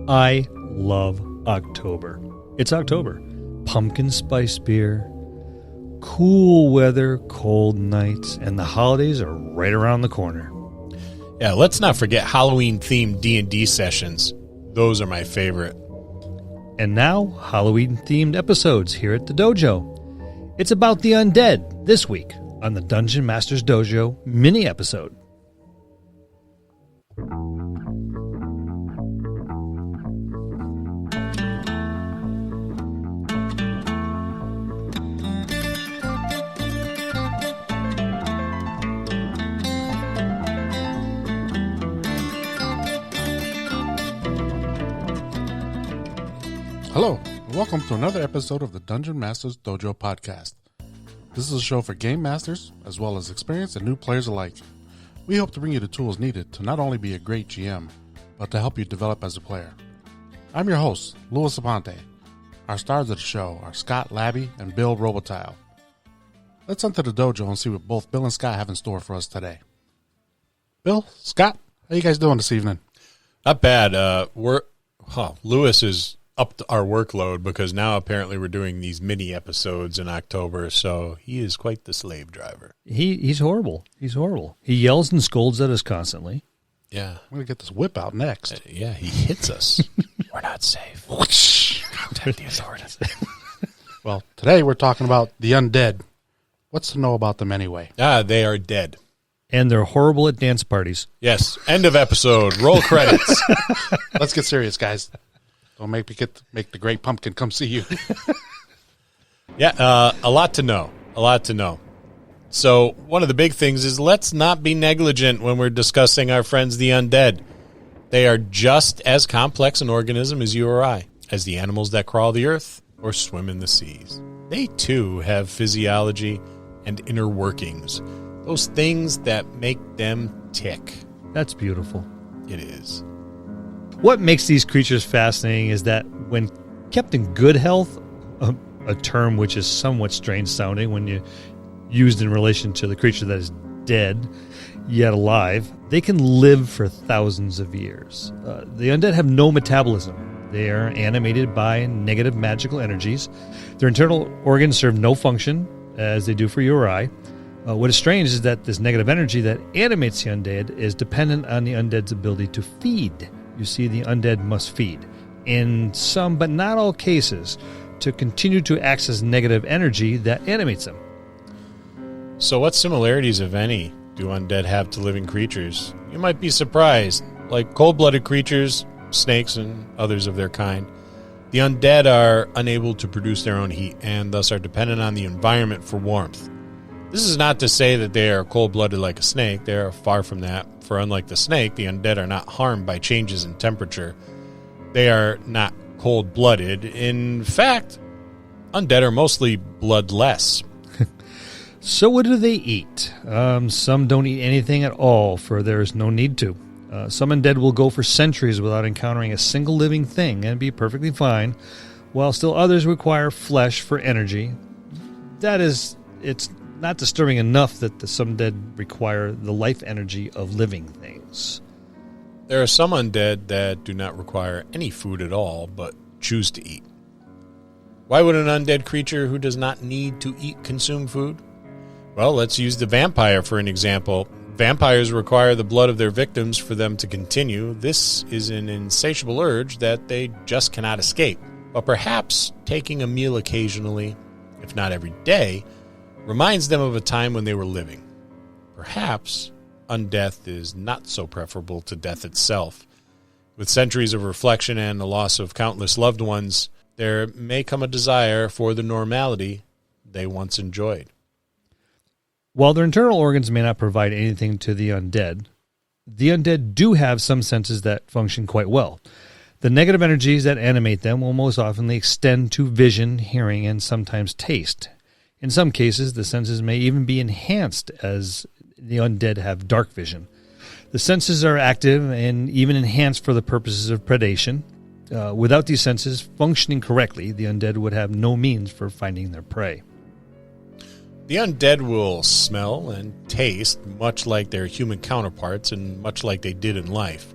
I love October. It's October. Pumpkin spice beer, cool weather, cold nights, and the holidays are right around the corner. Yeah, let's not forget Halloween-themed D&D sessions. Those are my favorite. And now, Halloween-themed episodes here at the Dojo. It's about the undead this week on the Dungeon Master's Dojo mini episode. Hello, and welcome to another episode of the Dungeon Master's Dojo podcast. This is a show for game masters, as well as experienced and new players alike. We hope to bring you the tools needed to not only be a great GM, but to help you develop as a player. I'm your host, Louis Aponte. Our stars of the show are Scott Labby and Bill Robotile. Let's enter the dojo and see what both Bill and Scott have in store for us today. Bill, Scott, how you guys doing this evening? Not bad. Louis is up to our workload because now apparently we're doing these mini episodes in October, so he is quite the slave driver. He's horrible. He's horrible. He yells and scolds at us constantly. Yeah. I'm going to get this whip out next. Yeah, he hits us. We're not safe. Contact the authorities. Well, today we're talking about the undead. What's to know about them anyway? They are dead. And they're horrible at dance parties. Yes. End of episode. Roll credits. Let's get serious, guys. Don't make the great pumpkin come see you. Yeah, a lot to know. A lot to know. So one of the big things is let's not be negligent when we're discussing our friends the undead. They are just as complex an organism as you or I, as the animals that crawl the earth or swim in the seas. They too have physiology and inner workings, those things that make them tick. That's beautiful. It is. What makes these creatures fascinating is that when kept in good health, a term which is somewhat strange sounding when you used in relation to the creature that is dead yet alive, they can live for thousands of years. The undead have no metabolism. They are animated by negative magical energies. Their internal organs serve no function, as they do for you or I. What is strange is that this negative energy that animates the undead is dependent on the undead's ability to feed. You see, the undead must feed, in some but not all cases, to continue to access negative energy that animates them. So what similarities, if any, do undead have to living creatures? You might be surprised. Like cold-blooded creatures, snakes, and others of their kind, the undead are unable to produce their own heat and thus are dependent on the environment for warmth. This is not to say that they are cold-blooded like a snake. They are far from that. For unlike the snake, the undead are not harmed by changes in temperature. They are not cold-blooded. In fact, undead are mostly bloodless. So what do they eat? Some don't eat anything at all, for there is no need to. Some undead will go for centuries without encountering a single living thing and be perfectly fine, while still others require flesh for energy. That is, it's not disturbing enough that some dead require the life energy of living things. There are some undead that do not require any food at all, but choose to eat. Why would an undead creature who does not need to eat consume food? Well, let's use the vampire for an example. Vampires require the blood of their victims for them to continue. This is an insatiable urge that they just cannot escape. But perhaps taking a meal occasionally, if not every day, reminds them of a time when they were living. Perhaps undeath is not so preferable to death itself. With centuries of reflection and the loss of countless loved ones, there may come a desire for the normality they once enjoyed. While their internal organs may not provide anything to the undead do have some senses that function quite well. The negative energies that animate them will most often extend to vision, hearing, and sometimes taste. In some cases, the senses may even be enhanced as the undead have dark vision. The senses are active and even enhanced for the purposes of predation. Without these senses functioning correctly, the undead would have no means for finding their prey. The undead will smell and taste much like their human counterparts and much like they did in life.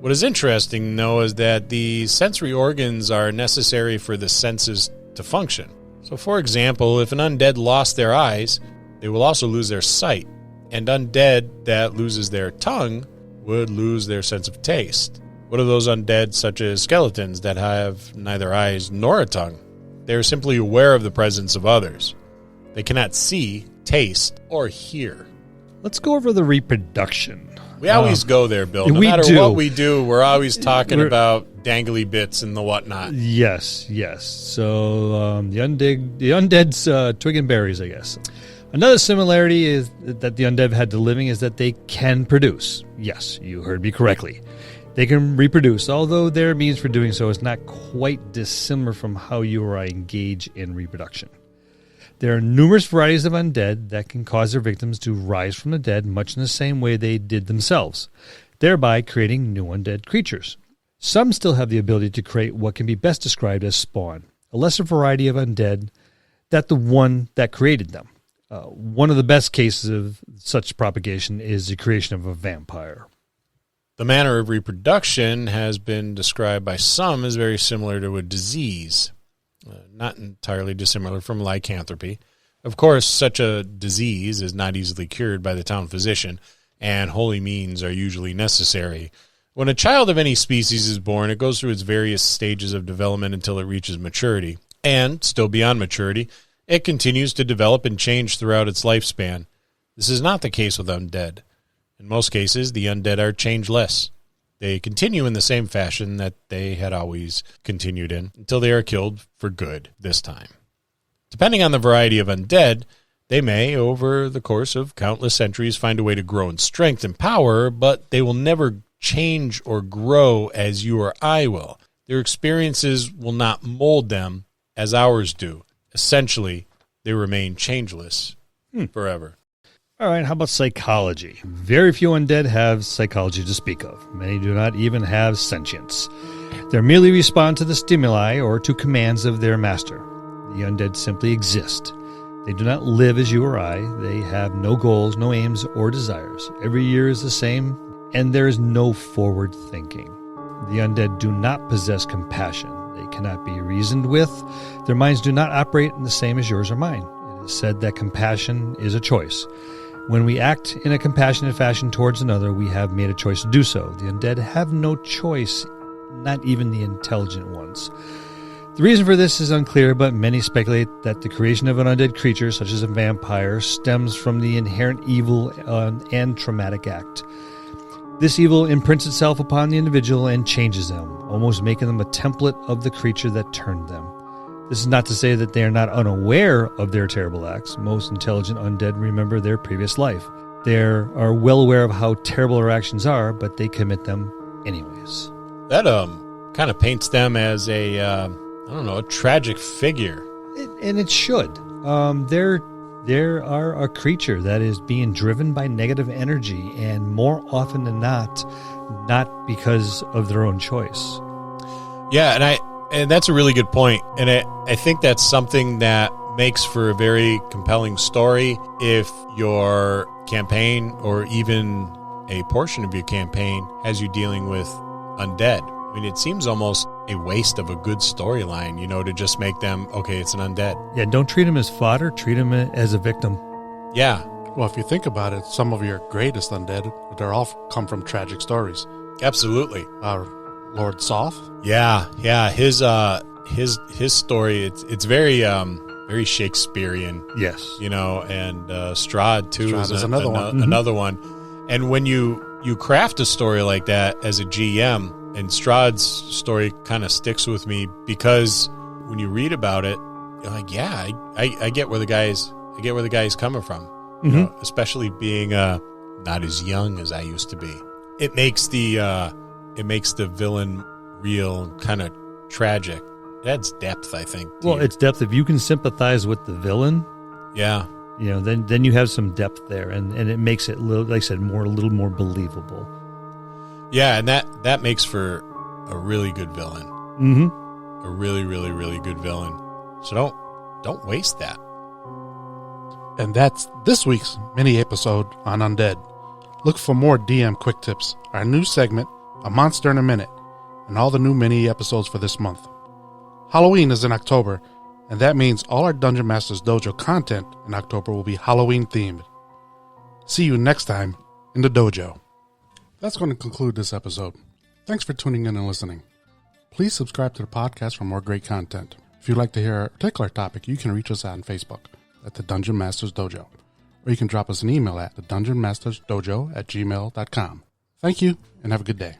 What is interesting, though, is that the sensory organs are necessary for the senses to function. So, for example, if an undead lost their eyes, they will also lose their sight. And undead that loses their tongue would lose their sense of taste. What are those undead, such as skeletons, that have neither eyes nor a tongue? They are simply aware of the presence of others. They cannot see, taste, or hear. Let's go over the reproduction. We always go there, Bill. No matter what we do, we're always talking about dangly bits and the whatnot. Yes. So the undead's twig and berries, I guess. Another similarity is that the undead had to living is that they can produce. Yes, you heard me correctly. They can reproduce, although their means for doing so is not quite dissimilar from how you or I engage in reproduction. There are numerous varieties of undead that can cause their victims to rise from the dead much in the same way they did themselves, thereby creating new undead creatures. Some still have the ability to create what can be best described as spawn, a lesser variety of undead than the one that created them. One of the best cases of such propagation is the creation of a vampire. The manner of reproduction has been described by some as very similar to a disease, not entirely dissimilar from lycanthropy. Of course, such a disease is not easily cured by the town physician, and holy means are usually necessary. When a child of any species is born, it goes through its various stages of development until it reaches maturity, and, still beyond maturity, it continues to develop and change throughout its lifespan. This is not the case with undead. In most cases, the undead are changeless. They continue in the same fashion that they had always continued in until they are killed for good this time. Depending on the variety of undead, they may, over the course of countless centuries, find a way to grow in strength and power, but they will never change or grow as you or I will. Their experiences will not mold them as ours do. Essentially, they remain changeless forever. All right, how about psychology? Very few undead have psychology to speak of. Many do not even have sentience. They merely respond to the stimuli or to commands of their master. The undead simply exist. They do not live as you or I. They have no goals, no aims, or desires. Every year is the same, and there is no forward thinking. The undead do not possess compassion. They cannot be reasoned with. Their minds do not operate in the same as yours or mine. It is said that compassion is a choice. When we act in a compassionate fashion towards another, we have made a choice to do so. The undead have no choice, not even the intelligent ones. The reason for this is unclear, but many speculate that the creation of an undead creature, such as a vampire, stems from the inherent evil and traumatic act. This evil imprints itself upon the individual and changes them, almost making them a template of the creature that turned them. This is not to say that they are not unaware of their terrible acts. Most intelligent undead remember their previous life. They are well aware of how terrible their actions are, but they commit them anyways. That kind of paints them as a tragic figure. And it should. There are a creature that is being driven by negative energy, and more often than not because of their own choice. Yeah, and that's a really good point. And I think that's something that makes for a very compelling story if your campaign, or even a portion of your campaign, has you dealing with undead. I mean, it seems almost a waste of a good storyline, to just make them, okay, it's an undead. Yeah, don't treat them as fodder, treat them as a victim. Yeah. Well, if you think about it, some of your greatest undead, they're all come from tragic stories. Absolutely. Lord Soth? Yeah. His story, it's very very Shakespearean. Yes. And Strahd too Strahd is another one. Another one. And when you craft a story like that as a GM, and Strahd's story kind of sticks with me because when you read about it, you're like, yeah, I get where the guy's coming from. Especially being not as young as I used to be. It makes the villain real and kind of tragic. It adds depth, I think. Well, it's depth. If you can sympathize with the villain, yeah, then you have some depth there, and it makes it, like I said, a little more believable. Yeah, and that makes for a really good villain. A really, really, really good villain. So don't waste that. And that's this week's mini episode on Undead. Look for more DM Quick Tips, our new segment A Monster in a Minute, and all the new mini episodes for this month. Halloween is in October, and that means all our Dungeon Masters Dojo content in October will be Halloween themed. See you next time in the dojo. That's going to conclude this episode. Thanks for tuning in and listening. Please subscribe to the podcast for more great content. If you'd like to hear a particular topic, you can reach us on Facebook at the Dungeon Masters Dojo, or you can drop us an email at thedungeonmastersdojo@gmail.com. Thank you, and have a good day.